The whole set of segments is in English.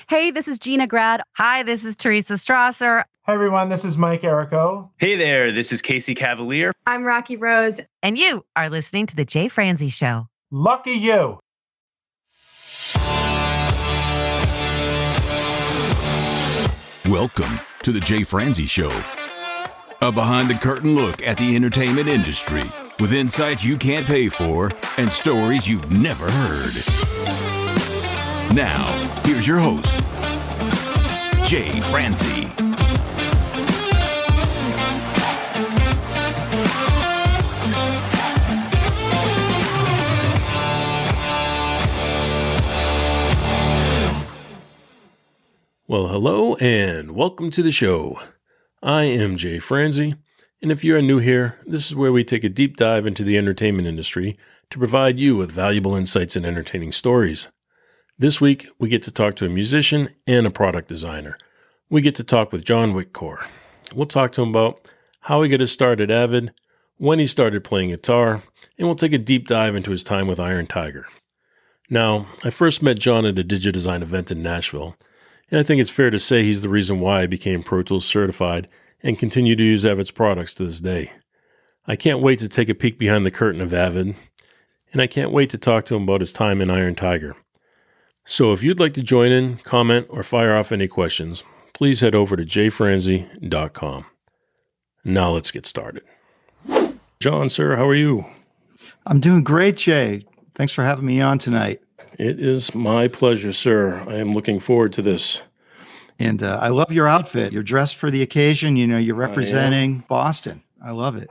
Hey, this is Gina Grad. Hi, this is Teresa Strasser. Hi, everyone. This is Mike Errico. Hey there. This is Casey Cavalier. I'm Rocky Rose. And you are listening to The Jay Franze Show. Lucky you. Welcome to The Jay Franze Show. A behind-the-curtain look at the entertainment industry with insights you can't pay for and stories you've never heard. Now, here's your host, Jay Franze. Well, hello and welcome to the show. I am Jay Franze, and if you're new here, this is where we take a deep dive into the entertainment industry to provide you with valuable insights and entertaining stories. This week, we get to talk to a musician and a product designer. We get to talk with John Whitcore. We'll talk to him about how he got his start at Avid, when he started playing guitar, and we'll take a deep dive into his time with Iron Tiger. Now, I first met John at a DigiDesign event in Nashville, and I think it's fair to say he's the reason why I became Pro Tools certified and continue to use Avid's products to this day. I can't wait to take a peek behind the curtain of Avid, and I can't wait to talk to him about his time in Iron Tiger. So if you'd like to join in, comment, or fire off any questions, please head over to jayfranze.com. Now let's get started. John, sir, how are you? I'm doing great, Jay. Thanks for having me on tonight. It is my pleasure, sir. I am looking forward to this. And I love your outfit. You're dressed for the occasion. You know, you're representing Boston. I love it.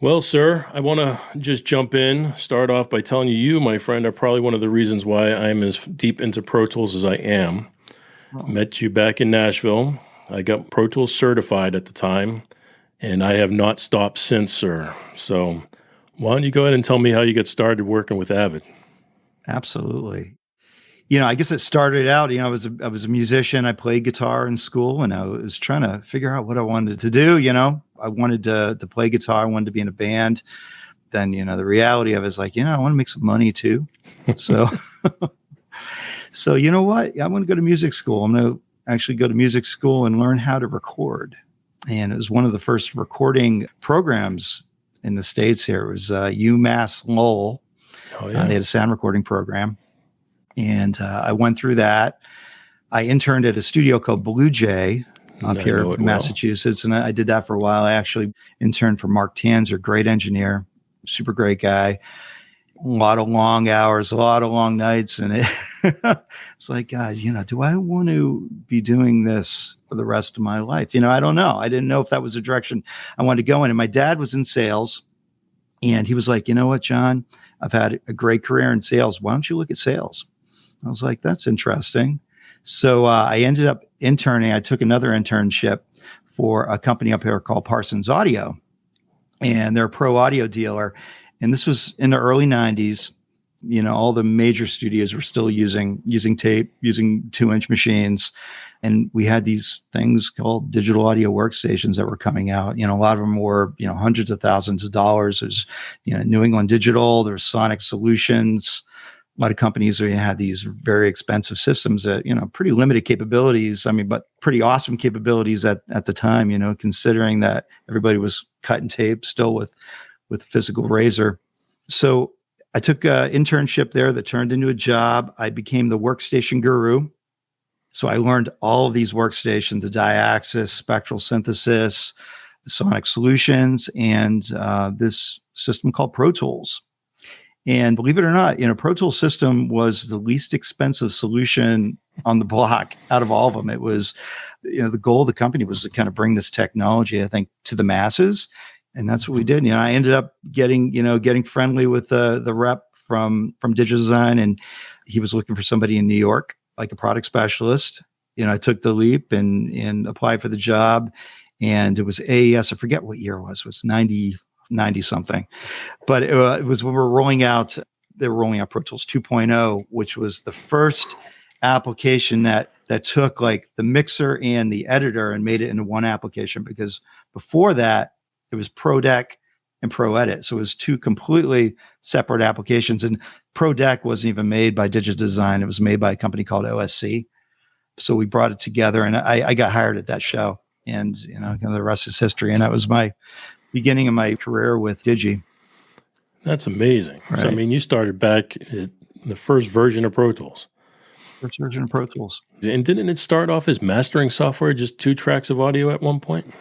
Well, sir, I want to just jump in, start off by telling you, my friend, are probably one of the reasons why I'm as deep into Pro Tools as I am. Oh. Met you back in Nashville. I got Pro Tools certified at the time, and I have not stopped since, sir. So why don't you go ahead and tell me how you got started working with Avid? Absolutely. You know, I guess it started out, I was a musician. I played guitar in school, and I was trying to figure out what I wanted to do. I wanted to play guitar. I wanted to be in a band. Then, the reality of it is like, I want to make some money too. So, you know what? I want to go to music school. I'm going to actually go to music school and learn how to record. And it was one of the first recording programs in the States here. It was UMass Lowell. Oh, yeah. They had a sound recording program. And I went through that. I interned at a studio called Blue Jay up here in Massachusetts. And I did that for a while. I actually interned for Mark Tanzer, great engineer, super great guy. A lot of long hours, a lot of long nights. And it's like, God, do I want to be doing this for the rest of my life? I don't know. I didn't know if that was the direction I wanted to go in. And my dad was in sales. And he was like, you know what, John, I've had a great career in sales. Why don't you look at sales? I was like, that's interesting. So I ended up interning. I took another internship for a company up here called Parsons Audio. And they're a pro audio dealer. And this was in the early 90s. All the major studios were still using tape, using 2-inch machines. And we had these things called digital audio workstations that were coming out. A lot of them were, hundreds of thousands of dollars. There's, New England Digital, there's Sonic Solutions. A lot of companies had these very expensive systems that, pretty limited capabilities. But pretty awesome capabilities at the time, considering that everybody was cutting tape still with physical razor. So I took an internship there that turned into a job. I became the workstation guru. So I learned all of these workstations, the Diaxis, Spectral Synthesis, the Sonic Solutions, and this system called Pro Tools. And believe it or not, Pro Tools system was the least expensive solution on the block out of all of them. It was, the goal of the company was to kind of bring this technology, I think, to the masses. And that's what we did. I ended up getting friendly with the rep from DigiDesign, and he was looking for somebody in New York, like a product specialist. I took the leap and applied for the job, and it was AES. I forget what year it was. It was 90 something, but it was when they were rolling out Pro Tools 2.0, which was the first application that took like the mixer and the editor and made it into one application, because before that it was Pro Deck and Pro Edit. So it was two completely separate applications. And Pro Deck wasn't even made by DigiDesign. It was made by a company called OSC. So we brought it together, and I got hired at that show, and kind of the rest is history. And that was my beginning of my career with Digi. That's amazing. Right. So, I mean, you started back at the first version of Pro Tools. First version of Pro Tools. And didn't it start off as mastering software, just 2 tracks of audio at one point?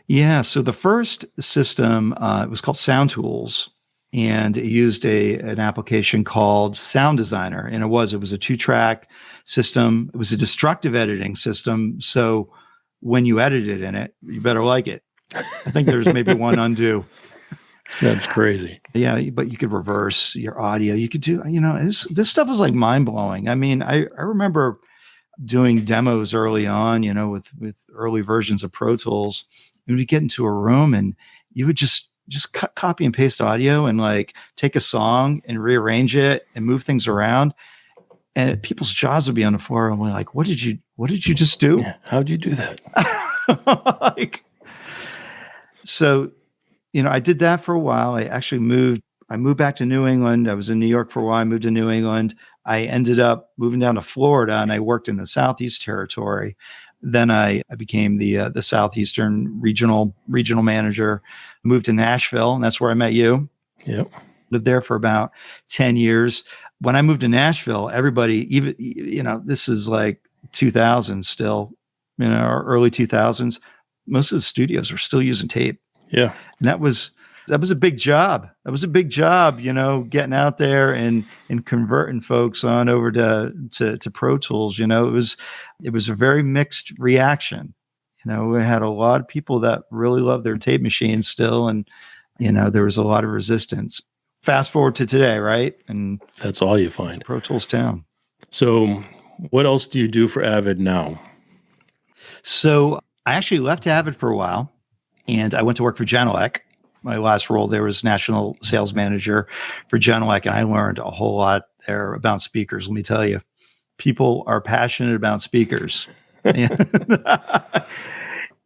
Yeah. So the first system, it was called Sound Tools, and it used an application called Sound Designer. And it was a 2-track system. It was a destructive editing system. So when you edited in it, you better like it. I think there's maybe one undo. That's crazy. Yeah, but you could reverse your audio. You could do, this stuff was like mind blowing. I mean, I remember doing demos early on, with early versions of Pro Tools. And we'd get into a room and you would just cut, copy and paste audio and like take a song and rearrange it and move things around. And people's jaws would be on the floor. And we're like, what did you just do? Yeah, how'd you do that? So, I did that for a while. I moved back to New England. I was in New York for a while. I moved to New England. I ended up moving down to Florida, and I worked in the Southeast Territory. Then I became the Southeastern regional manager. Moved to Nashville, and that's where I met you. Yep. Lived there for about 10 years. When I moved to Nashville, everybody, even, this is like 2000 still, or early 2000s. Most of the studios were still using tape. Yeah. And that was a big job. That was a big job, getting out there and converting folks on over to Pro Tools. It was a very mixed reaction. We had a lot of people that really loved their tape machines still, and there was a lot of resistance. Fast forward to today, right? And that's all you it's find. a Pro Tools town. So, what else do you do for Avid now? So I actually left Avid for a while, and I went to work for Genelec. My last role there was national sales manager for Genelec, and I learned a whole lot there about speakers. Let me tell you, people are passionate about speakers.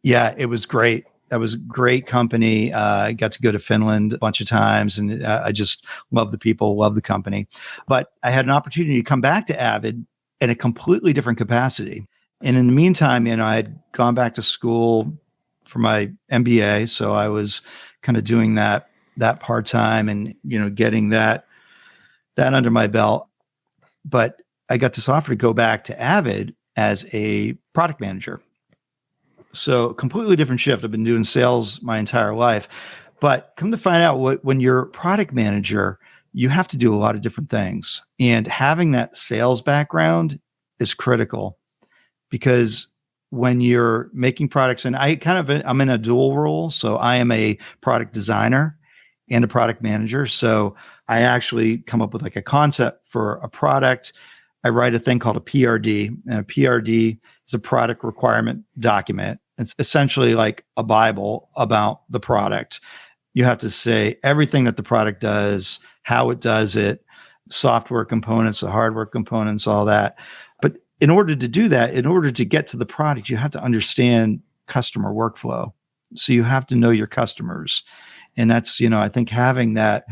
Yeah, it was great. That was a great company. I got to go to Finland a bunch of times, and I just love the people, love the company. But I had an opportunity to come back to Avid in a completely different capacity. And in the meantime, I had gone back to school for my MBA. So I was kind of doing that part-time and, getting that under my belt. But I got this offer to go back to Avid as a product manager. So completely different shift. I've been doing sales my entire life, but come to find out when you're a product manager, you have to do a lot of different things. And having that sales background is critical, because when you're making products, and I'm in a dual role. So I am a product designer and a product manager. So I actually come up with like a concept for a product. I write a thing called a PRD, and a PRD is a product requirement document. It's essentially like a Bible about the product. You have to say everything that the product does, how it does it, software components, the hardware components, all that. But in order to do that, in order to get to the product, you have to understand customer workflow. So you have to know your customers. And that's, I think having that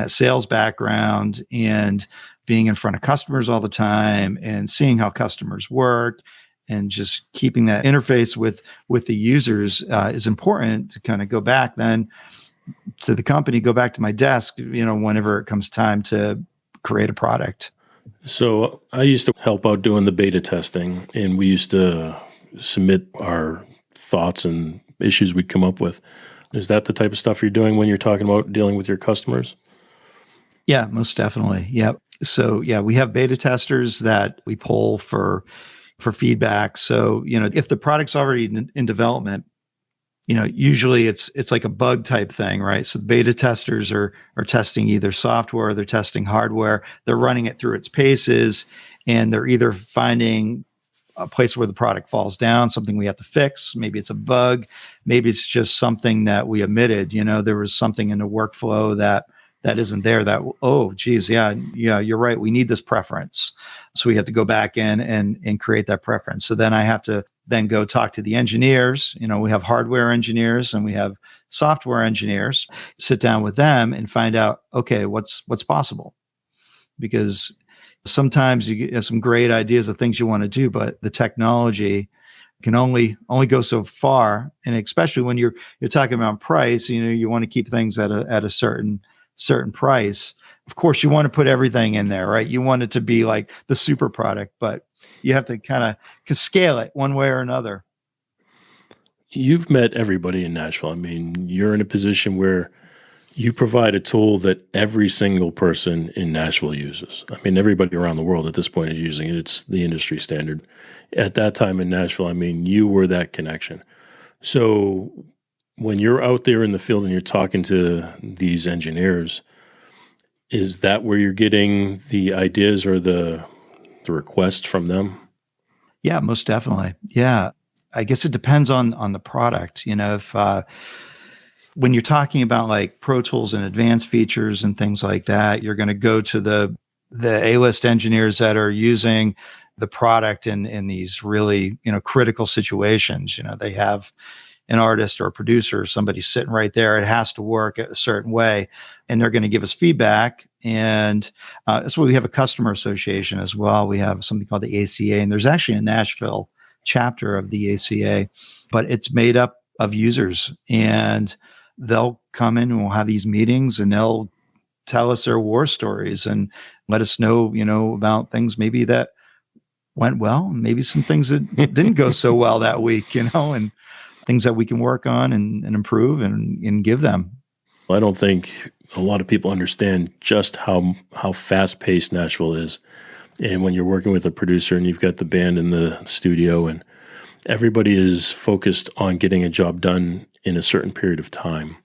sales background and being in front of customers all the time and seeing how customers work and just keeping that interface with the users is important to kind of go back then to the company, go back to my desk, whenever it comes time to create a product. So I used to help out doing the beta testing, and we used to submit our thoughts and issues we'd come up with. Is that the type of stuff you're doing when you're talking about dealing with your customers? Yeah, most definitely. Yeah. So we have beta testers that we poll for feedback. So, if the product's already in development, usually it's like a bug type thing, right? So the beta testers are testing either software, they're testing hardware, they're running it through its paces, and they're either finding a place where the product falls down, something we have to fix. Maybe it's a bug. Maybe it's just something that we omitted. There was something in the workflow that isn't there that, oh, geez, yeah, you're right. We need this preference. So we have to go back in and create that preference. So then I have to then go talk to the engineers. We have hardware engineers and we have software engineers, sit down with them and find out, okay, what's possible? Because, Sometimes you get some great ideas of things you want to do, but the technology can only go so far. And especially when you're talking about price, you want to keep things at a certain price. Of course, you want to put everything in there, right? You want it to be like the super product, but you have to kind of scale it one way or another. You've met everybody in Nashville. I mean, you're in a position where you provide a tool that every single person in Nashville uses. I mean, everybody around the world at this point is using it. It's the industry standard. At that time in Nashville, I mean, you were that connection. So when you're out there in the field and you're talking to these engineers, is that where you're getting the ideas or the requests from them? Yeah, most definitely. Yeah. I guess it depends on the product. If when you're talking about like Pro Tools and advanced features and things like that, you're going to go to the A-list engineers that are using the product in these really, critical situations. They have an artist or a producer, somebody sitting right there. It has to work a certain way, and they're going to give us feedback. And that's why we have a customer association as well. We have something called the ACA, and there's actually a Nashville chapter of the ACA, but it's made up of users, and they'll come in and we'll have these meetings, and they'll tell us their war stories and let us know, about things maybe that went well, maybe some things that didn't go so well that week, and things that we can work on and improve and give them. I don't think a lot of people understand just how fast-paced Nashville is. And when you're working with a producer and you've got the band in the studio and everybody is focused on getting a job done in a certain period of time.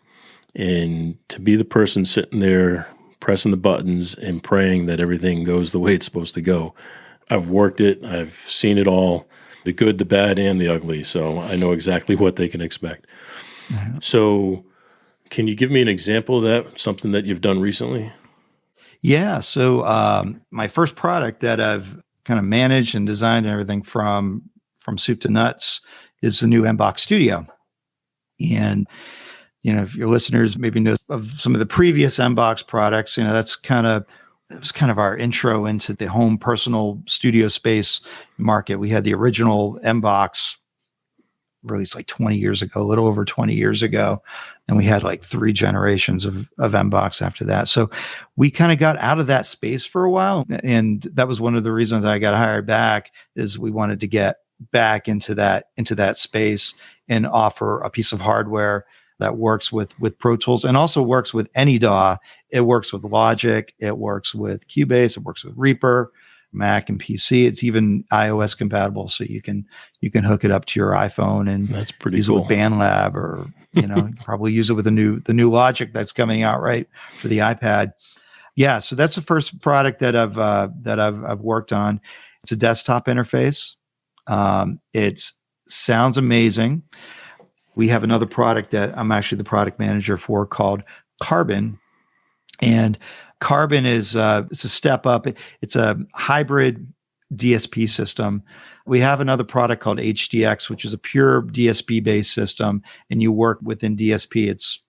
And to be the person sitting there pressing the buttons and praying that everything goes the way it's supposed to go. I've worked it. I've seen it all, the good, the bad, and the ugly. So I know exactly what they can expect. Mm-hmm. So can you give me an example of that, something that you've done recently? Yeah. So my first product that I've kind of managed and designed and everything from soup to nuts is the new MBox Studio. And, if your listeners maybe know of some of the previous MBox products, that's it was kind of our intro into the home personal studio space market. We had the original MBox released like 20 years ago, a little over 20 years ago. And we had like 3 generations of MBox after that. So we kind of got out of that space for a while. And that was one of the reasons I got hired back, is we wanted to get back into that space and offer a piece of hardware that works with Pro Tools and also works with any DAW. It works with Logic. It works with Cubase. It works with Reaper, Mac, and PC. It's even iOS compatible, so you can hook it up to your iPhone and that's pretty use cool. it with BandLab, or you can probably use it with the new Logic that's coming out right for the iPad. Yeah, so that's the first product that I've worked on. It's a desktop interface. It sounds amazing. We have another product that I'm actually the product manager for called Carbon. And Carbon is it's a step up. It's a hybrid DSP system. We have another product called HDX, which is a pure DSP-based system, and you work within DSP.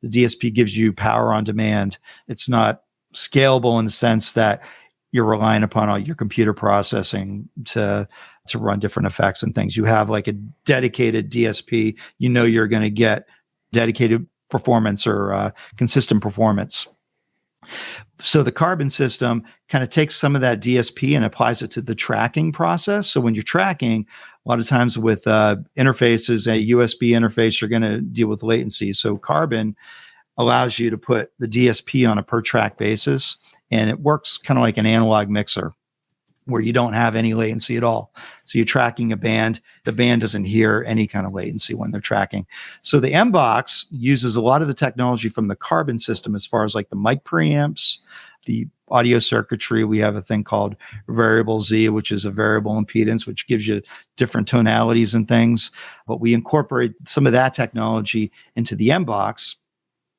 The DSP gives you power on demand. It's not scalable in the sense that you're relying upon all your computer processing to run different effects and things. You have like a dedicated DSP. You're going to get dedicated performance or consistent performance. So the Carbon system kind of takes some of that DSP and applies it to the tracking process. So when you're tracking, a lot of times with interfaces, a USB interface, you're going to deal with latency. So Carbon allows you to put the DSP on a per track basis, and it works kind of like an analog mixer where you don't have any latency at all. So you're tracking a band. The band doesn't hear any kind of latency when they're tracking. So the MBox uses a lot of the technology from the Carbon system as far as like the mic preamps, the audio circuitry. We have a thing called variable Z, which is a variable impedance, which gives you different tonalities and things. But we incorporate some of that technology into the MBox,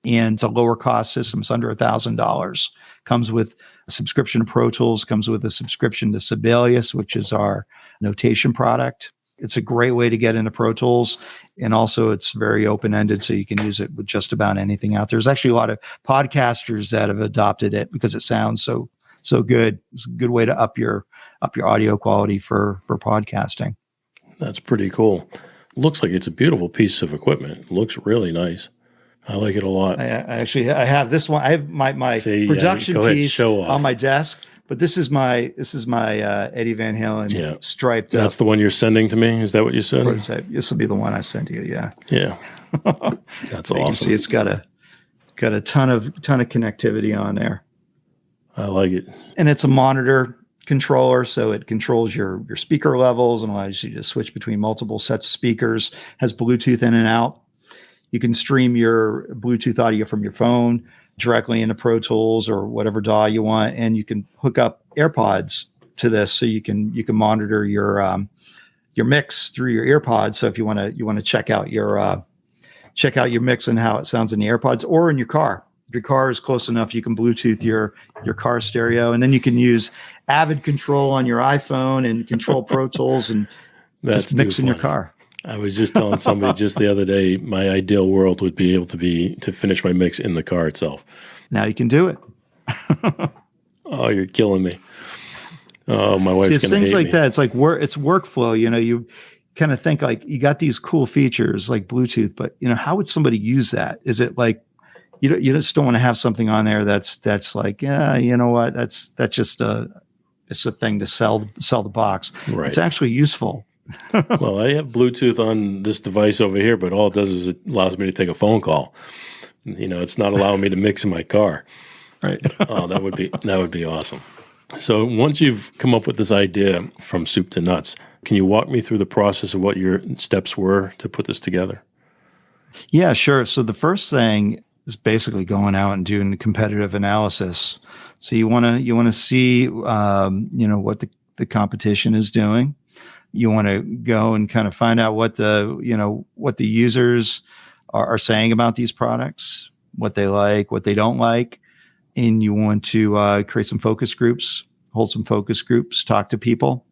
and it's a lower cost system. It's under $1,000. Comes with a subscription to Pro Tools, comes with a subscription to Sibelius, which is our notation product. It's a great way to get into Pro Tools. And also it's very open-ended, so you can use it with just about anything out there. There's actually a lot of podcasters that have adopted it because it sounds so so good. It's a good way to up your audio quality for podcasting. That's pretty cool. Looks like it's a beautiful piece of equipment. It looks really nice. I like it a lot. I have this one. I have my production go ahead, piece show off. on my desk, but this is my Eddie Van Halen striped That's the one you're sending to me? Is that what you said? prototype. This will be the one I send you. Yeah. Yeah. That's You can awesome. see it's got a ton of connectivity on there. I like it. And it's a monitor controller, so it controls your speaker levels and allows you to switch between multiple sets of speakers. Has Bluetooth in and out. You can stream your Bluetooth audio from your phone directly into Pro Tools or whatever DAW you want, and you can hook up AirPods to this, so you can monitor your mix through your earpods. So if you want to check out your mix and how it sounds in the AirPods or in your car. If your car is close enough, you can Bluetooth your car stereo, and then you can use Avid control on your iPhone and control Pro Tools and just mix in your car. I was just telling somebody just the other day, my ideal world would be able to finish my mix in the car itself. Now you can do it. Oh, you're killing me. Oh, my wife's going to hate things like me. that. It's like it's workflow. You kind of think like you got these cool features like Bluetooth, but how would somebody use that? Is it like you just don't want to have something on there that's like, yeah, you know what? That's just it's a thing to sell the box. Right. It's actually useful. Well, I have Bluetooth on this device over here, but all it does is it allows me to take a phone call. It's not allowing me to mix in my car. Right. Oh, that would be awesome. So once you've come up with this idea from soup to nuts, can you walk me through the process of what your steps were to put this together? Yeah, sure. So the first thing is basically going out and doing competitive analysis. So you want to see what the competition is doing. You want to go and kind of find out what the users are saying about these products, what they like, what they don't like. And you want to create some focus groups, hold some focus groups, talk to people.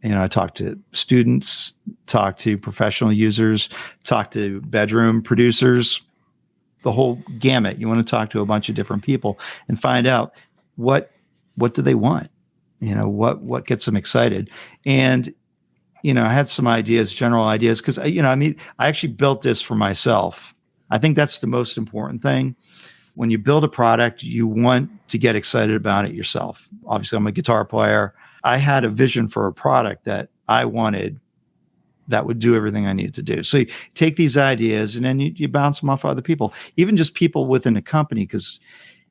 I talk to students, talk to professional users, talk to bedroom producers, the whole gamut. You want to talk to a bunch of different people and find out what do they want? What gets them excited? And I had some ideas, general ideas, because I actually built this for myself. I think that's the most important thing. When you build a product, you want to get excited about it yourself. Obviously, I'm a guitar player. I had a vision for a product that I wanted that would do everything I needed to do. So you take these ideas and then you bounce them off other people, even just people within a company. Because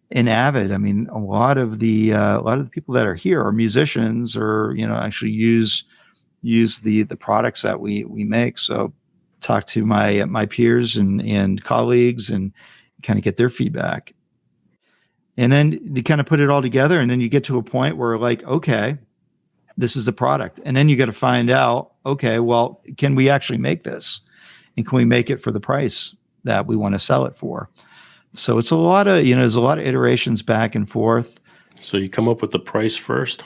in Avid, a lot of the people that are here are musicians or actually use the products that we make. So talk to my peers and colleagues and kind of get their feedback. And then you kind of put it all together, and then you get to a point where like, okay, this is the product. And then you got to find out, okay, well, can we actually make this? And can we make it for the price that we want to sell it for? So it's a lot of, there's a lot of iterations back and forth. So you come up with the price first?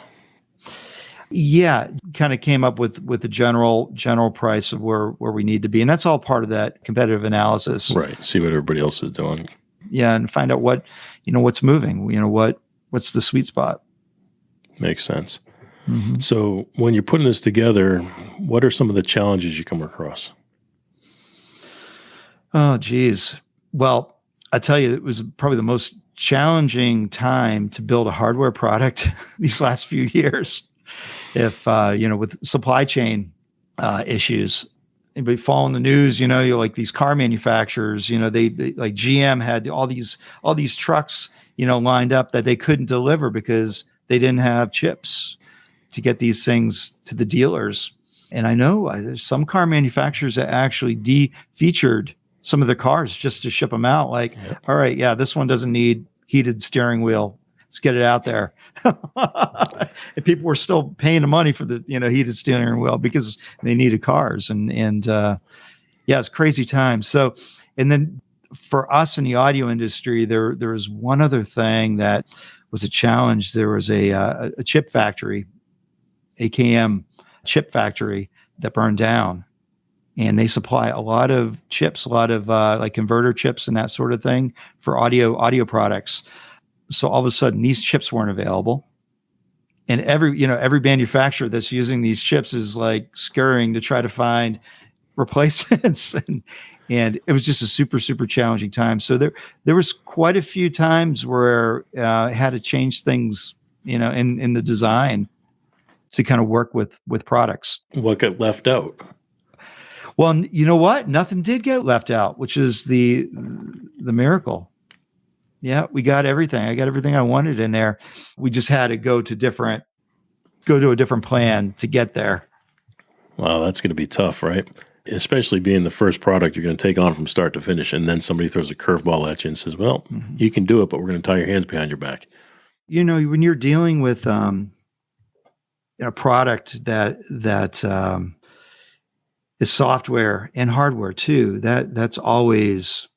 Yeah, kind of came up with the general price of where we need to be. And that's all part of that competitive analysis. Right. See what everybody else is doing. Yeah, and find out what's moving, what's the sweet spot. Makes sense. Mm-hmm. So when you're putting this together, what are some of the challenges you come across? Oh, geez. Well, I tell you, it was probably the most challenging time to build a hardware product these last few years. If, with supply chain issues, anybody following the news, you're like these car manufacturers, they like GM had all these trucks, lined up that they couldn't deliver because they didn't have chips to get these things to the dealers. And I know there's some car manufacturers that actually de-featured some of their cars just to ship them out. Like, all right, yeah, this one doesn't need heated steering wheel. Let's get it out there. And people were still paying the money for the heated steering wheel because they needed cars. And it's crazy times. So, and then for us in the audio industry, there was one other thing that was a challenge. There was a chip factory, AKM chip factory that burned down. And they supply a lot of chips, a lot of like converter chips and that sort of thing for audio products. So all of a sudden, these chips weren't available. and every manufacturer that's using these chips is like scurrying to try to find replacements, and it was just a super, super challenging time. So there was quite a few times where I had to change things, in the design to kind of work with products. What got left out? Well, you know what? Nothing did get left out, which is the miracle. Yeah, we got everything. I got everything I wanted in there. We just had to go to a different plan to get there. Wow, that's going to be tough, right? Especially being the first product you're going to take on from start to finish, and then somebody throws a curveball at you and says, well, you can do it, but we're going to tie your hands behind your back. When you're dealing with a product that is software and hardware too, that's always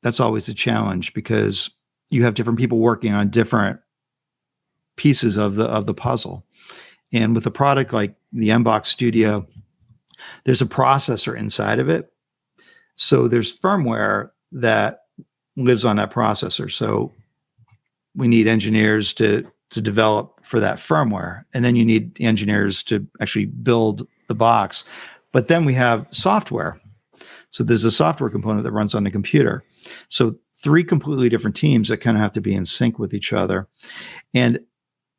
a challenge, because you have different people working on different pieces of the puzzle. And with a product like the Mbox Studio, there's a processor inside of it. So there's firmware that lives on that processor. So we need engineers to develop for that firmware. And then you need engineers to actually build the box. But then we have software. So there's a software component that runs on the computer. So 3 completely different teams that kind of have to be in sync with each other. And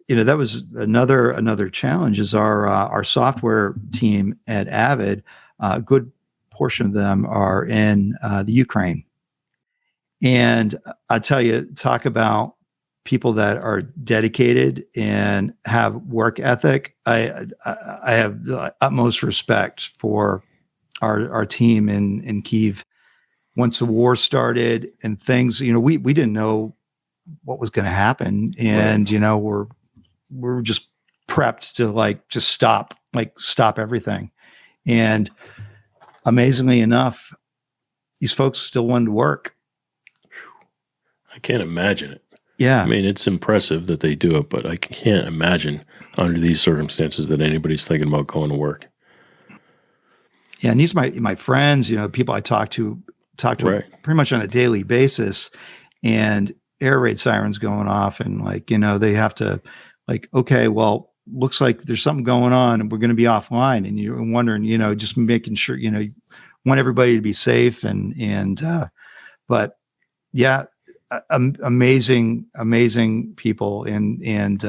that was another challenge. Is our software team at Avid. A good portion of them are in the Ukraine, and I tell you, talk about people that are dedicated and have work ethic. I have the utmost respect for our team in Kyiv. Once the war started and things, we didn't know what was going to happen, and we're just prepped to just stop everything. And amazingly enough, these folks still wanted to work. I can't imagine it. Yeah. I mean, it's impressive that they do it, but I can't imagine under these circumstances that anybody's thinking about going to work. Yeah. And these are my friends, people I talk to Right. pretty much on a daily basis, and air raid sirens going off, and they have to, okay, well, looks like there's something going on and we're going to be offline, and you're wondering, just making sure, you want everybody to be safe, but yeah, amazing people. And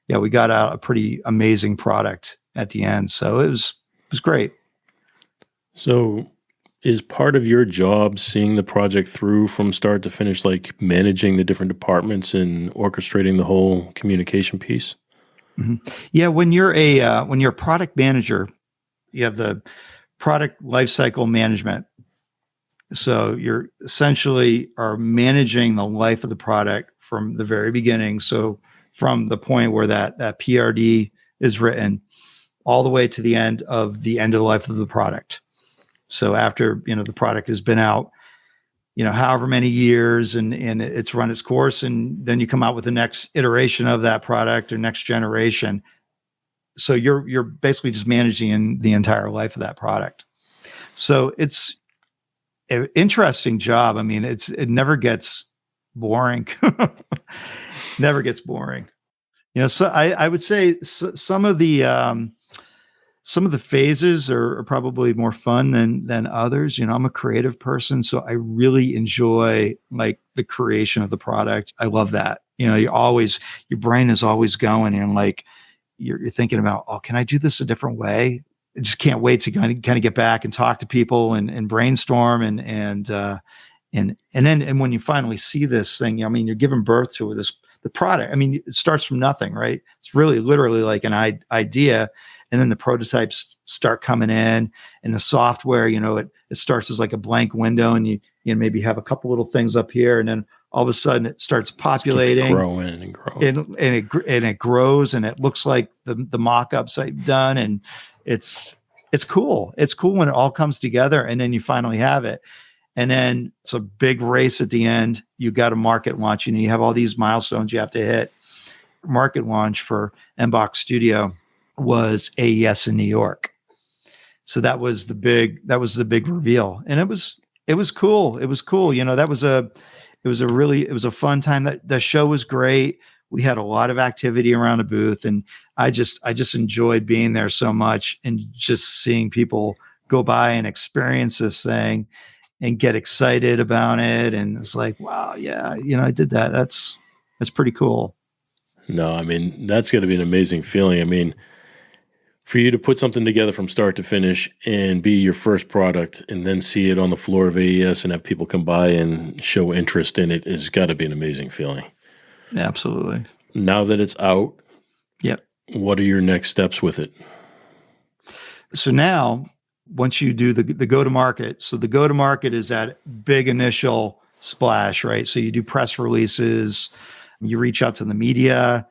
we got out a pretty amazing product at the end. So it was great. So is part of your job seeing the project through from start to finish, like managing the different departments and orchestrating the whole communication piece? Mm-hmm. Yeah, when you're a product manager, you have the product lifecycle management. So you're essentially are managing the life of the product from the very beginning. So from the point where that PRD is written all the way to the end of the life of the product. So after, the product has been out, however many years, and it's run its course, and then you come out with the next iteration of that product or next generation. So you're basically just managing the entire life of that product. So it's an interesting job. I mean, it never gets boring. Never gets boring. So I would say some of the phases are probably more fun than others. I'm a creative person, so I really enjoy the creation of the product. I love that. Your brain is always going, and you're thinking about, oh, can I do this a different way? I just can't wait to kind of get back and talk to people and brainstorm and then when you finally see this thing, you're giving birth to the product. It starts from nothing, right? It's really literally like an idea. And then the prototypes start coming in, and the software, it starts as like a blank window, and you maybe have a couple little things up here, and then all of a sudden it starts populating, growing and growing, and it grows, and it looks like the mock-ups I've done, and it's cool. It's cool when it all comes together, and then you finally have it, and then it's a big race at the end. You got a market launch, you have all these milestones you have to hit. Market launch for Mbox Studio was AES in New York. So that was the big reveal. And it was cool. It was cool. It was a fun time. That show was great. We had a lot of activity around the booth, and I just enjoyed being there so much and just seeing people go by and experience this thing and get excited about it. And it's like, wow, yeah, I did that. That's pretty cool. No, I mean, that's got to be an amazing feeling. I mean, for you to put something together from start to finish and be your first product and then see it on the floor of AES and have people come by and show interest in it has got to be an amazing feeling. Absolutely. Now that it's out, yep. What are your next steps with it? So now, once you do the go-to-market, so the go-to-market is that big initial splash, right? So you do press releases, you reach out to the media,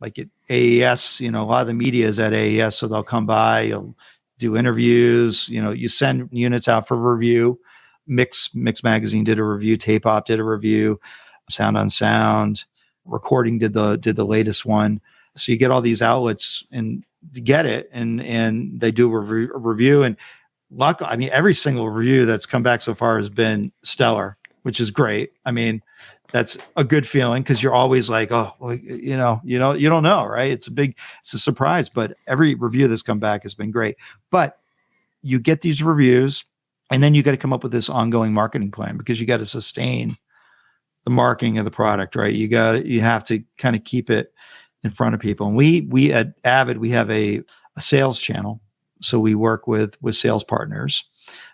like at AES, a lot of the media is at AES, so they'll come by, you'll do interviews, you send units out for review. Mix Magazine did a review, Tape Op did a review, Sound on Sound, Recording did the latest one. So you get all these outlets and get it, and they do a review. And every single review that's come back so far has been stellar, which is great. I mean, that's a good feeling because you're always like, oh, well, you don't know, right? It's a surprise, but every review that's come back has been great. But you get these reviews, and then you got to come up with this ongoing marketing plan because you got to sustain the marketing of the product, right? You have to kind of keep it in front of people. And we at Avid, we have a sales channel. So we work with sales partners,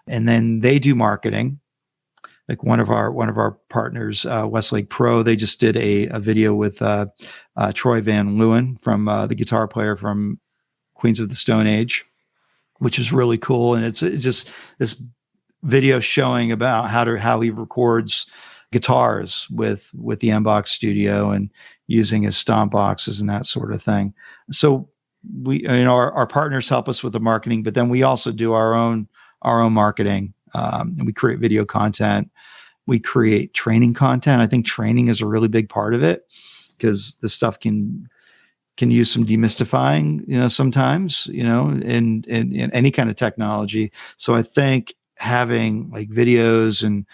and then they do marketing. Like one of our partners, Westlake Pro, they just did a video with Troy Van Leeuwen from the guitar player from Queens of the Stone Age, which is really cool. And it's just this video showing about how he records guitars with the Mbox Studio and using his stomp boxes and that sort of thing. So we, our partners help us with the marketing, but then we also do our own marketing. And we create video content. We create training content. I think training is a really big part of it because the stuff can use some demystifying, sometimes, in any kind of technology. So I think having like videos and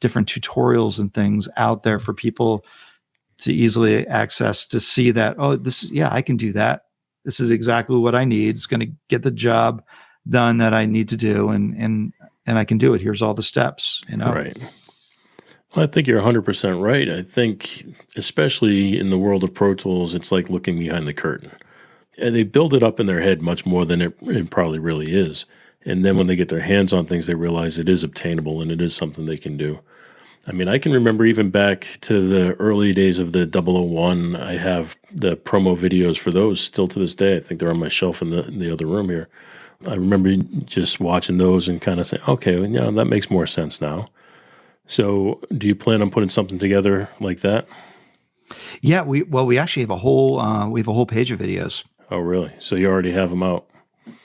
different tutorials and things out there for people to easily access to see that, I can do that. This is exactly what I need. It's going to get the job done that I need to do. And I can do it. Here's all the steps, Right. Well, I think you're 100% right. I think, especially in the world of Pro Tools, it's like looking behind the curtain. And they build it up in their head much more than it probably really is. And then when they get their hands on things, they realize it is obtainable and it is something they can do. I mean, I can remember even back to the early days of the 001, I have the promo videos for those still to this day. I think they're on my shelf in the other room here. I remember just watching those and kind of saying, okay, that makes more sense now. So do you plan on putting something together like that? Yeah, we actually have a whole page of videos. Oh, really? So you already have them out?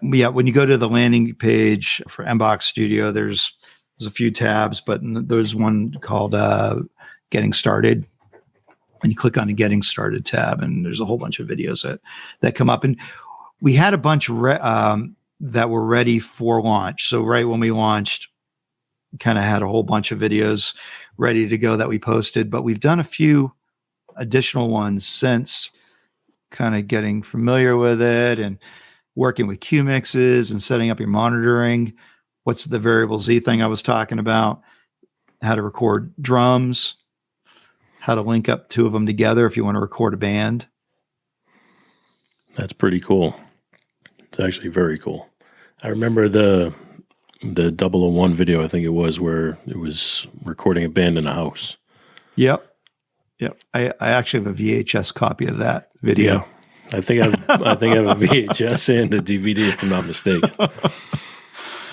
Yeah, when you go to the landing page for Mbox Studio, there's a few tabs, but there's one called Getting Started. And you click on the Getting Started tab, and there's a whole bunch of videos that come up. And we had a bunch that were ready for launch. So right when we launched, kind of had a whole bunch of videos ready to go that we posted, but we've done a few additional ones since, kind of getting familiar with it and working with Q mixes and setting up your monitoring. What's the variable Z thing I was talking about? How to record drums, how to link up two of them together if you want to record a band. That's pretty cool. It's actually very cool. I remember the 001 video, I think it was, where it was recording a band in a house. Yep. I actually have a VHS copy of that video. Yeah. I think I have a VHS and a DVD, if I'm not mistaken.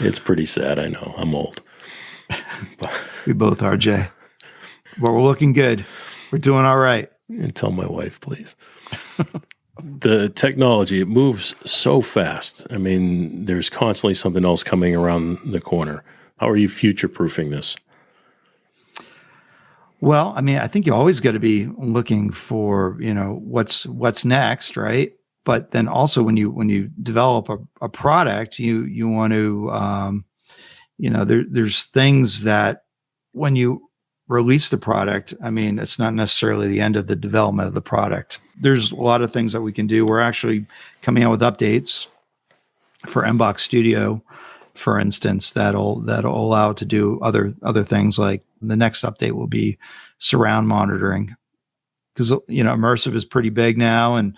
It's pretty sad. I know. I'm old. We both are, Jay. But we're looking good. We're doing all right. And tell my wife, please. The technology, it moves so fast. I mean, there's constantly something else coming around the corner. How are you future-proofing this? Well, I mean, I think you always got to be looking for, what's next, right? But then also when you develop a product, you want to, there's things that when you release the product, I mean, it's not necessarily the end of the development of the product. There's a lot of things that we can do. We're actually coming out with updates for Mbox Studio, for instance, that'll allow it to do other things. Like the next update will be surround monitoring, because immersive is pretty big now, and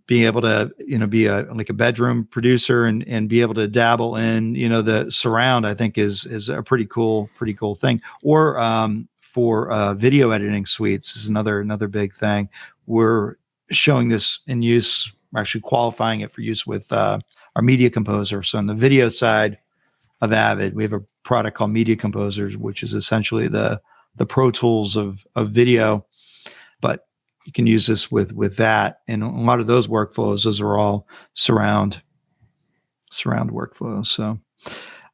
being able to be like a bedroom producer and be able to dabble in the surround, I think is a pretty cool thing. Or for video editing suites is another big thing. We're showing this in use. We're actually qualifying it for use with our Media Composer. So on the video side of Avid, we have a product called Media Composers, which is essentially the Pro Tools of video, but you can use this with that. And a lot of those workflows, those are all surround workflows. So,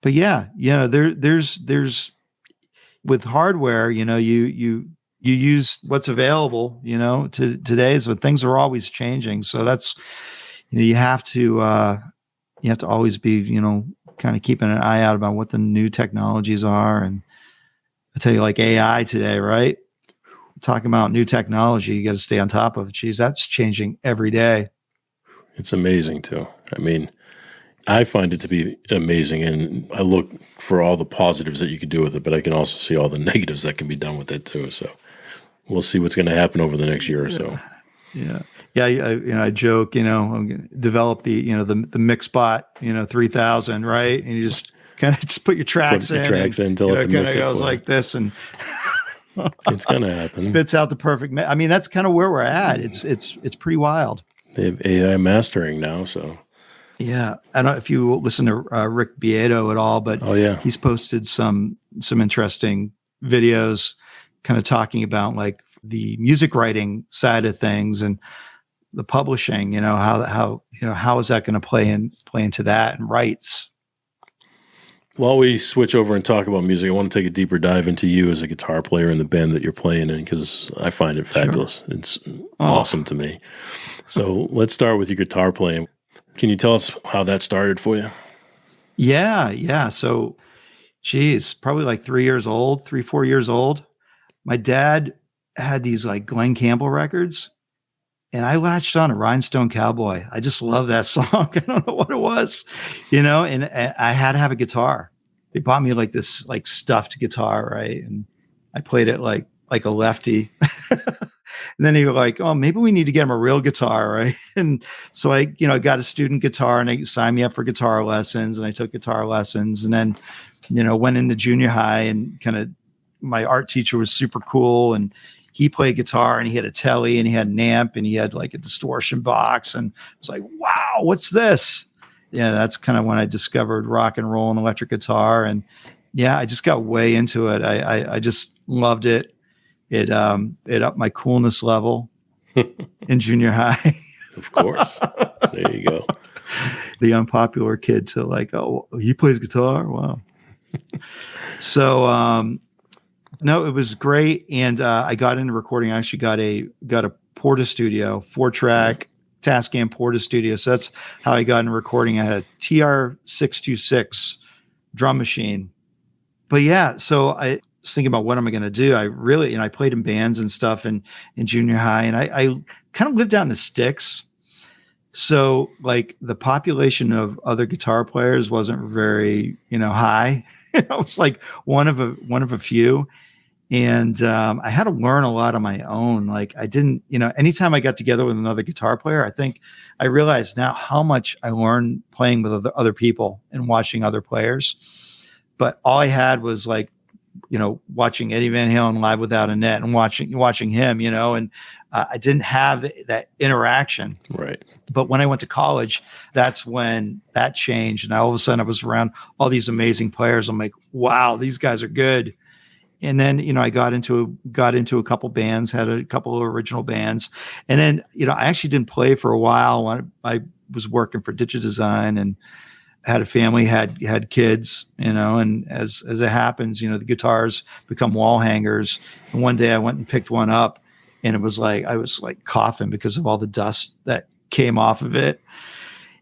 but yeah, there's with hardware, you use what's available, to today's, but things are always changing. So that's, you have to always be, kind of keeping an eye out about what the new technologies are. And I tell you, like AI today, right? Talking about new technology, you got to stay on top of it. Geez, that's changing every day. It's amazing too. I mean, I find it to be amazing, and I look for all the positives that you can do with it, but I can also see all the negatives that can be done with it too. So we'll see what's going to happen over the next year or so. Yeah. I joke, I'm going to develop the MixBot, 3000, right? And you just kind of just put your tracks in until it kind of goes like this, and it's going to happen. Spits out the perfect. I mean, that's kind of where we're at. It's pretty wild. They have AI mastering now, so. Yeah, I don't know if you listen to Rick Beato at all, but he's posted some interesting videos, kind of talking about like the music writing side of things and the publishing. How is that going to play into that and rights. While we switch over and talk about music, I want to take a deeper dive into you as a guitar player in the band that you're playing in, because I find it fabulous. Sure. It's awesome to me. So let's start with your guitar playing. Can you tell us how that started for you? Yeah. So, probably like 4 years old. My dad had these like Glenn Campbell records, and I latched on to Rhinestone Cowboy. I just love that song. I don't know what it was, and I had to have a guitar. They bought me like this like stuffed guitar, right? And I played it like a lefty. And then they were like, oh, maybe we need to get him a real guitar, right? And so I got a student guitar, and they signed me up for guitar lessons, and I took guitar lessons, and then, went into junior high, and kind of my art teacher was super cool, and he played guitar, and he had a telly, and he had an amp, and he had like a distortion box, and I was like, wow, what's this? Yeah, that's kind of when I discovered rock and roll and electric guitar, and yeah, I just got way into it. I just loved it. It upped my coolness level in junior high. Of course. There you go. The unpopular kid to like, oh, he plays guitar? Wow. So, no, it was great. And I got into recording. I actually got a Porta Studio, 4-track Tascam Porta Studio. So that's how I got into recording. I had a TR-626 drum machine. But yeah, so I was thinking about what am I going to do. I played in bands and stuff in junior high, and I kind of lived out in the sticks. So like the population of other guitar players wasn't very, high. I was like one of a few. And I had to learn a lot on my own. Like I didn't, anytime I got together with another guitar player, I think I realized now how much I learned playing with other people and watching other players. But all I had was like, watching Eddie Van Halen live without a net and watching him, and I didn't have that interaction. Right. But when I went to college, that's when that changed. And all of a sudden I was around all these amazing players. I'm like, wow, these guys are good. And then, I got into a couple bands, had a couple of original bands. And then, I actually didn't play for a while when I was working for Digidesign and had a family, had kids, and as it happens, the guitars become wall hangers. And one day I went and picked one up, and it was like, I was like coughing because of all the dust that came off of it.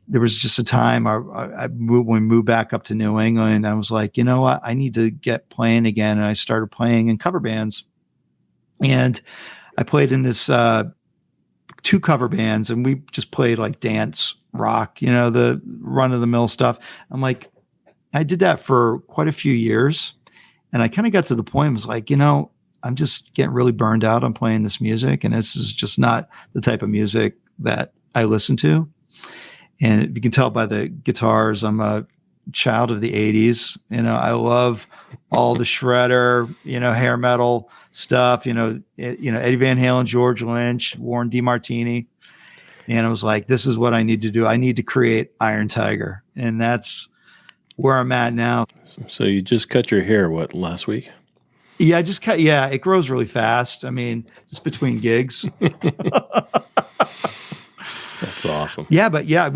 there was just a time when we moved back up to New England, I was like, you know what? I need to get playing again. And I started playing in cover bands. And I played in this 2 cover bands, and we just played like dance, rock, the run of the mill stuff. I'm like, I did that for quite a few years. And I kind of got to the point, I was like, I'm just getting really burned out on playing this music. And this is just not the type of music that I listen to. And you can tell by the guitars, I'm a child of the 80s. I love all the shredder, hair metal stuff, Eddie Van Halen, George Lynch, Warren DeMartini. And I was like, this is what I need to do. I need to create Iron Tiger. And that's where I'm at now. So you just cut your hair, last week? Yeah, I just cut. Yeah, it grows really fast. I mean, just between gigs. That's awesome. Yeah, but yeah,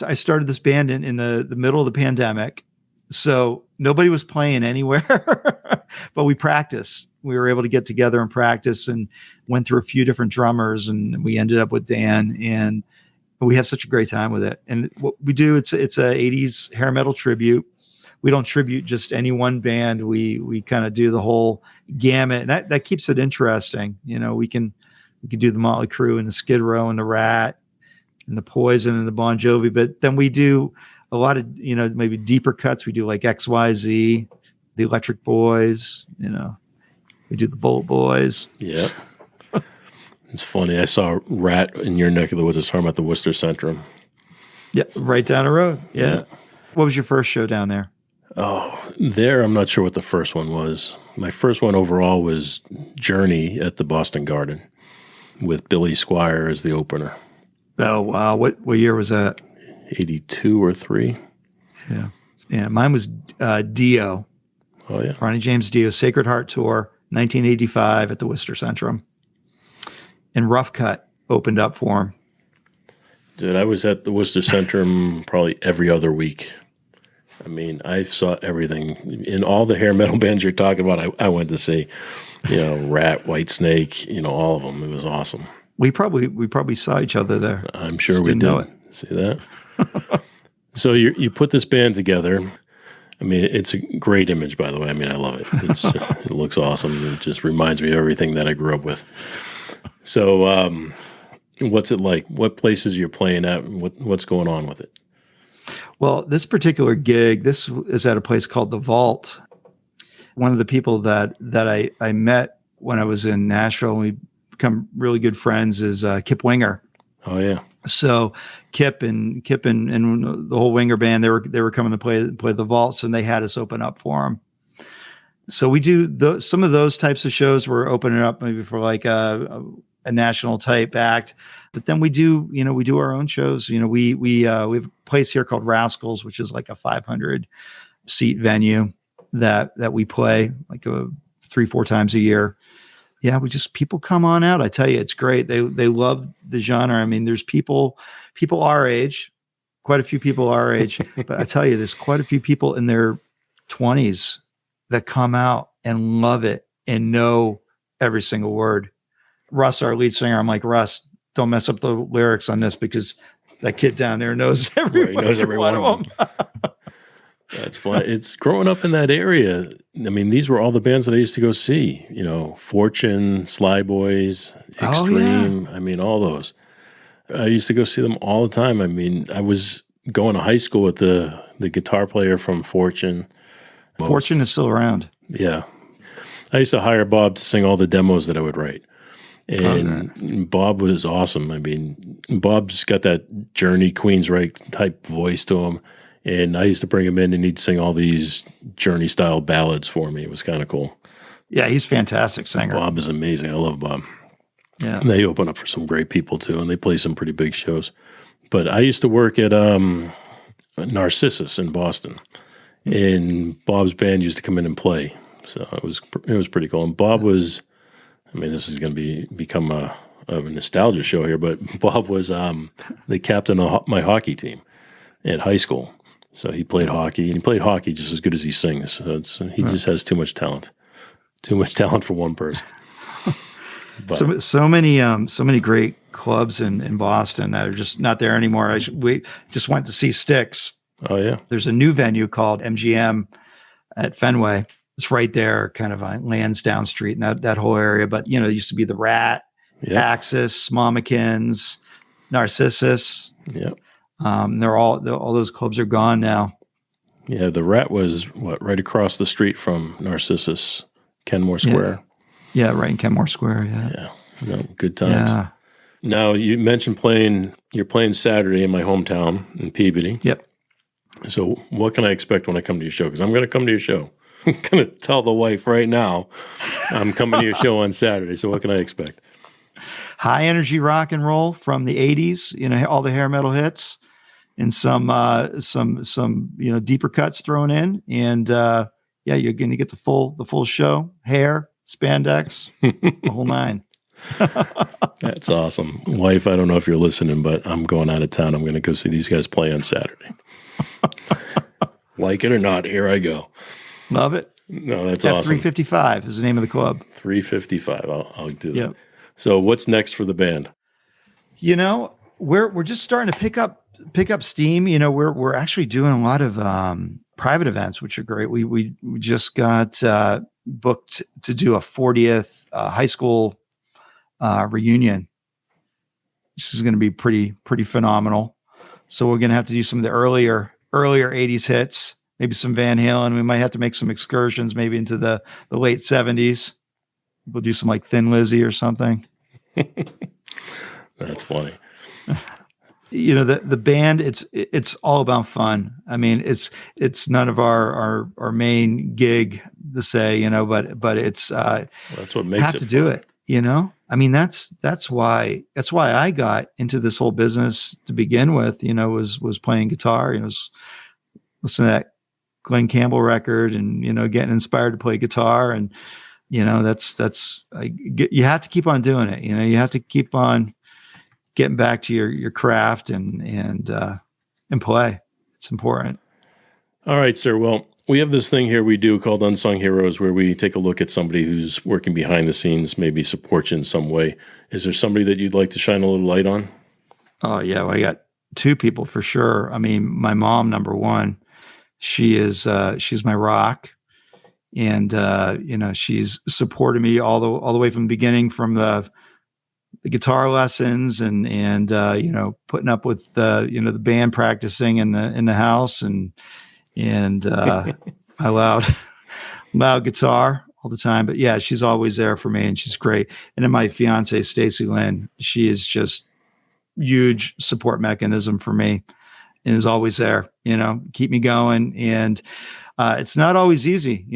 I started this band in the middle of the pandemic. So nobody was playing anywhere, but we practiced. We were able to get together and practice, and went through a few different drummers, and we ended up with Dan, and we have such a great time with it. And what we do, it's a 80s hair metal tribute. We don't tribute just any one band. We kind of do the whole gamut, and that keeps it interesting. We can do the Motley Crue and the Skid Row and the Rat and the Poison and the Bon Jovi, but then we do a lot of, maybe deeper cuts. We do like XYZ, the Electric Boys, we do the Bullet Boys. Yeah. It's funny. I saw Rat in your neck of the woods. I saw him at the Worcester Centrum. Yeah. Right down the road. Yeah. What was your first show down there? Oh, there, I'm not sure what the first one was. My first one overall was Journey at the Boston Garden with Billy Squier as the opener. Oh, wow. What year was that? 82 or 3. Yeah. Yeah. Mine was Dio. Oh, yeah. Ronnie James Dio, Sacred Heart Tour, 1985 at the Worcester Centrum. And Rough Cut opened up for him. Dude, I was at the Worcester Centrum probably every other week. I mean, I saw everything. In all the hair metal bands you're talking about, I went to see, Rat, Whitesnake, all of them. It was awesome. We probably saw each other there. I'm sure we did. See that? So you put this band together. I mean, it's a great image, by the way. I mean, I love it. It looks awesome. It just reminds me of everything that I grew up with. So what's it like? What places you're playing at? What's going on with it? Well, this particular gig, this is at a place called The Vault. One of the people that I met when I was in Nashville, and we become really good friends, is Kip Winger. Oh yeah. So Kip and the whole Winger band, they were coming to play The Vaults, and they had us open up for them. So we do some of those types of shows. We're opening up maybe for like a national type act, but then we do our own shows. We have a place here called Rascals, which is like a 500 seat venue that we play like 3-4 times a year. Yeah, people come on out. I tell you, it's great. They love the genre. I mean, there's people our age, quite a few people our age, but I tell you, there's quite a few people in their 20s that come out and love it and know every single word. Russ, our lead singer, I'm like, Russ, don't mess up the lyrics on this, because that kid down there knows every one of them. That's fun. It's growing up in that area. I mean, these were all the bands that I used to go see. Fortune, Sly Boys, Extreme. Oh, yeah. I mean, all those. I used to go see them all the time. I mean, I was going to high school with the guitar player from Fortune. Fortune is still around. Yeah. I used to hire Bob to sing all the demos that I would write. And Bob was awesome. I mean, Bob's got that Journey, Queensryche type voice to him. And I used to bring him in, and he'd sing all these Journey-style ballads for me. It was kind of cool. Yeah, he's a fantastic singer. Bob is amazing. I love Bob. Yeah. And they open up for some great people, too, and they play some pretty big shows. But I used to work at Narcissus in Boston, and Bob's band used to come in and play. So it was pretty cool. And Bob was, I mean, this is going to become a nostalgia show here, but Bob was the captain of my hockey team at high school. So he played hockey, and he played hockey just as good as he sings. So he just has too much talent for one person. But So many great clubs in Boston that are just not there anymore. We just went to see Styx. oh yeah, There's a new venue called MGM at Fenway. It's right there, kind of on Lansdowne Street and that whole area. But it used to be the Rat, yeah, Axis, Mamikins, Narcissus. yeah, They're all those clubs are gone now. yeah. The Rat was right across the street from Narcissus, Kenmore Square. Yeah, right in Kenmore Square. Yeah, Yeah, no, good times. yeah, Now you mentioned you're playing Saturday in my hometown in Peabody. yep. So what can I expect when I come to your show? Because I'm going to come to your show. I'm going to tell the wife right now I'm coming to your show on Saturday. So what can I expect? High energy rock and roll from the '80s. All the hair metal hits, and some deeper cuts thrown in. And you're going to get the full show, hair, spandex, the whole nine. That's awesome. Wife, I don't know if you're listening, but I'm going out of town. I'm going to go see these guys play on Saturday. Like it or not, here I go. Love it. No, that's awesome. F355 is the name of the club. 355. I'll do that. Yep. So what's next for the band? We're just starting to pick up steam. We're actually doing a lot of private events, which are great. We just got booked to do a 40th high school reunion. This is going to be pretty phenomenal. So we're going to have to do some of the earlier 80s hits, maybe some Van Halen. We might have to make some excursions maybe into the late 70s. We'll do some like Thin Lizzy or something. That's funny. The band, it's all about fun. I mean, it's none of our main gig to say, but it's That's what makes have it to fun. do it. I mean, that's why I got into this whole business to begin with. Was playing guitar. Was listening to that Glenn Campbell record, and getting inspired to play guitar, and you have to keep on doing it. You have to keep on getting back to your craft and play. It's important. All right, sir. Well, we have this thing here we do called Unsung Heroes, where we take a look at somebody who's working behind the scenes, maybe support you in some way. Is there somebody that you'd like to shine a little light on? Oh yeah, well, I got two people for sure. I mean, my mom, number one, she's my rock, and she's supported me all the way from the beginning, from the guitar lessons and putting up with the band practicing in the house and my loud guitar all the time. But yeah, she's always there for me, and she's great. And then my fiance, Stacy Lynn, she is just huge support mechanism for me and is always there, keep me going. And it's not always easy.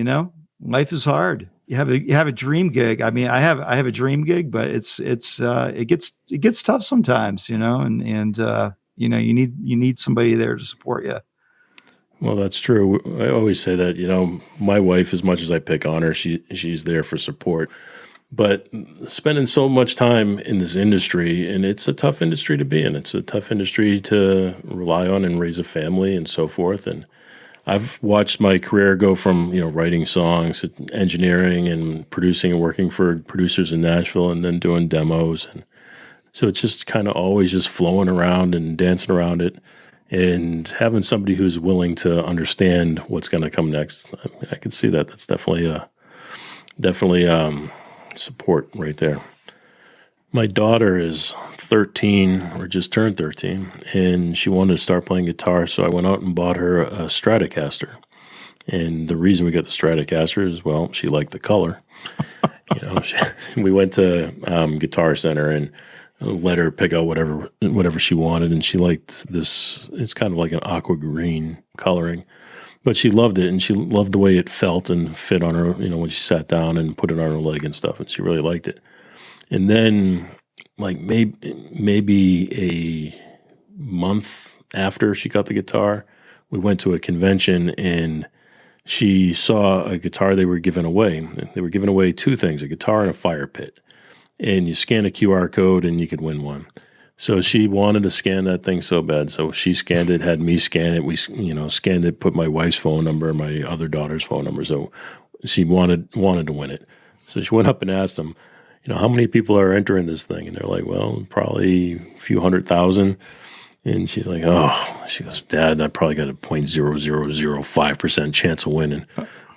Life is hard. You have a dream gig. I mean, I have a dream gig, but it gets tough sometimes, and you need somebody there to support you. Well, that's true. I always say that, my wife, as much as I pick on her, she's there for support. But spending so much time in this industry, and it's a tough industry to be in. It's a tough industry to rely on and raise a family and so forth. And I've watched my career go from, writing songs to engineering and producing and working for producers in Nashville and then doing demos. And so it's just kind of always just flowing around and dancing around it. And having somebody who's willing to understand what's going to come next, I can see that. That's definitely support right there. My daughter is 13 or just turned 13, and she wanted to start playing guitar. So I went out and bought her a Stratocaster. And the reason we got the Stratocaster is, well, she liked the color. We went to Guitar Center and let her pick out whatever she wanted, and she liked this. It's kind of like an aqua green coloring, but she loved it, and she loved the way it felt and fit on her. When she sat down and put it on her leg and stuff, and she really liked it. And then, like maybe a month after she got the guitar, we went to a convention and she saw a guitar they were giving away. They were giving away two things: a guitar and a fire pit. And you scan a QR code and you could win one. So she wanted to scan that thing so bad. So she scanned it, had me scan it. We, scanned it, put my wife's phone number, my other daughter's phone number. So she wanted to win it. So she went up and asked them. how many people are entering this thing? And they're like, well, probably a few 100,000. And she's like, she goes, Dad, I probably got a 0.0005% chance of winning.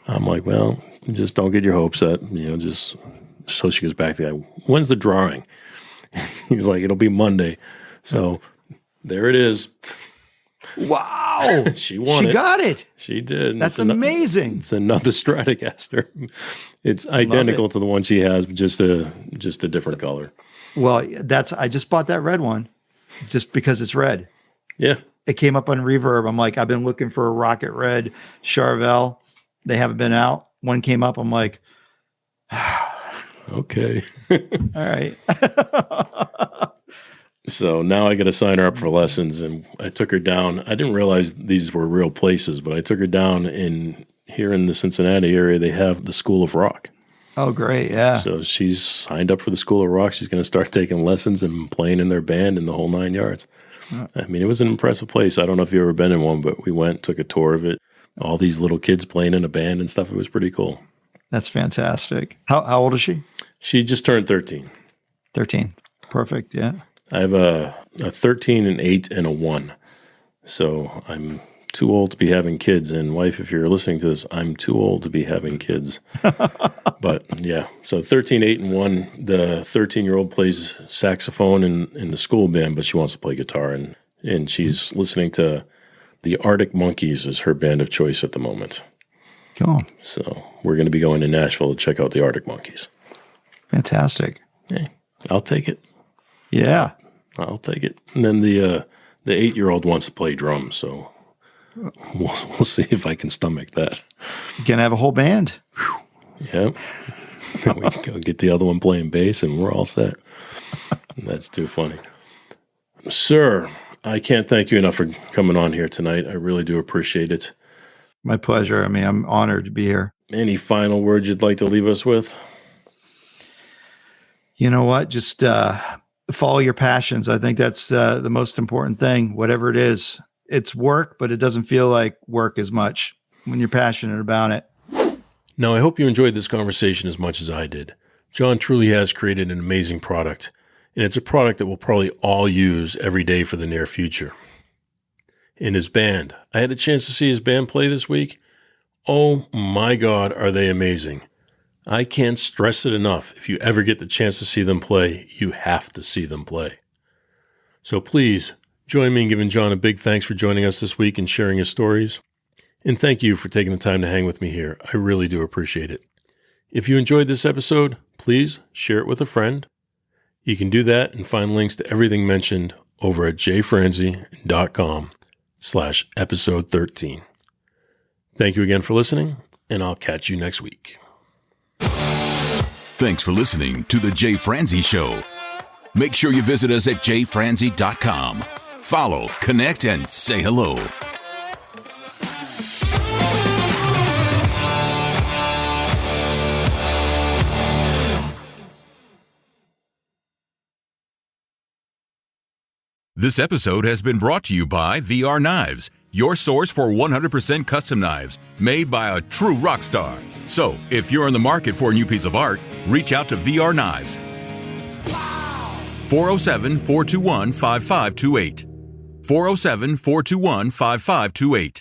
I'm like, well, just don't get your hopes up, just. So she goes back to the guy, when's the drawing? He's like, it'll be Monday. So there it is. Wow. She won it. She got it. She did. That's amazing. It's another Stratocaster. It's identical to the one she has, but just a different color. Well, I just bought that red one just because it's red. Yeah. It came up on Reverb. I'm like, I've been looking for a rocket red Charvel. They haven't been out. One came up. I'm like, okay. All right. So now I got to sign her up for lessons, and I took her down. I didn't realize these were real places, but I took her down here in the Cincinnati area. They have the School of Rock. Oh, great. Yeah. So she's signed up for the School of Rock. She's going to start taking lessons and playing in their band and the whole 9 yards. I mean, it was an impressive place. I don't know if you've ever been in one, but we went, took a tour of it. All these little kids playing in a band and stuff. It was pretty cool. That's fantastic. How old is she? She just turned 13. 13. Perfect. Yeah. I have a 13, an 8, and a 1. So I'm too old to be having kids. And wife, if you're listening to this, I'm too old to be having kids. But yeah, so 13, 8, and 1. The 13-year-old plays saxophone in the school band, but she wants to play guitar. And she's listening to the Arctic Monkeys is her band of choice at the moment. Cool. So we're going to be going to Nashville to check out the Arctic Monkeys. Fantastic. Hey, I'll take it. Yeah. I'll take it. And then the 8-year-old wants to play drums, so we'll see if I can stomach that. You can have a whole band. Yeah. Then we can go get the other one playing bass, and we're all set. That's too funny. Sir, I can't thank you enough for coming on here tonight. I really do appreciate it. My pleasure. I mean, I'm honored to be here. Any final words you'd like to leave us with? You know what? Just follow your passions. I think that's the most important thing. Whatever it is, it's work, but it doesn't feel like work as much when you're passionate about it. Now, I hope you enjoyed this conversation as much as I did. John truly has created an amazing product, and it's a product that we'll probably all use every day for the near future. In his band, I had a chance to see his band play this week. Oh my God, are they amazing. I can't stress it enough. If you ever get the chance to see them play, you have to see them play. So please join me in giving John a big thanks for joining us this week and sharing his stories. And thank you for taking the time to hang with me here. I really do appreciate it. If you enjoyed this episode, please share it with a friend. You can do that and find links to everything mentioned over at jayfranze.com/episode 13. Thank you again for listening, and I'll catch you next week. Thanks for listening to The Jay Franze Show. Make sure you visit us at jayfranze.com. Follow, connect, and say hello. This episode has been brought to you by VR Knives, your source for 100% custom knives made by a true rock star. So, if you're in the market for a new piece of art, reach out to VR Knives. 407-421-5528. 407-421-5528.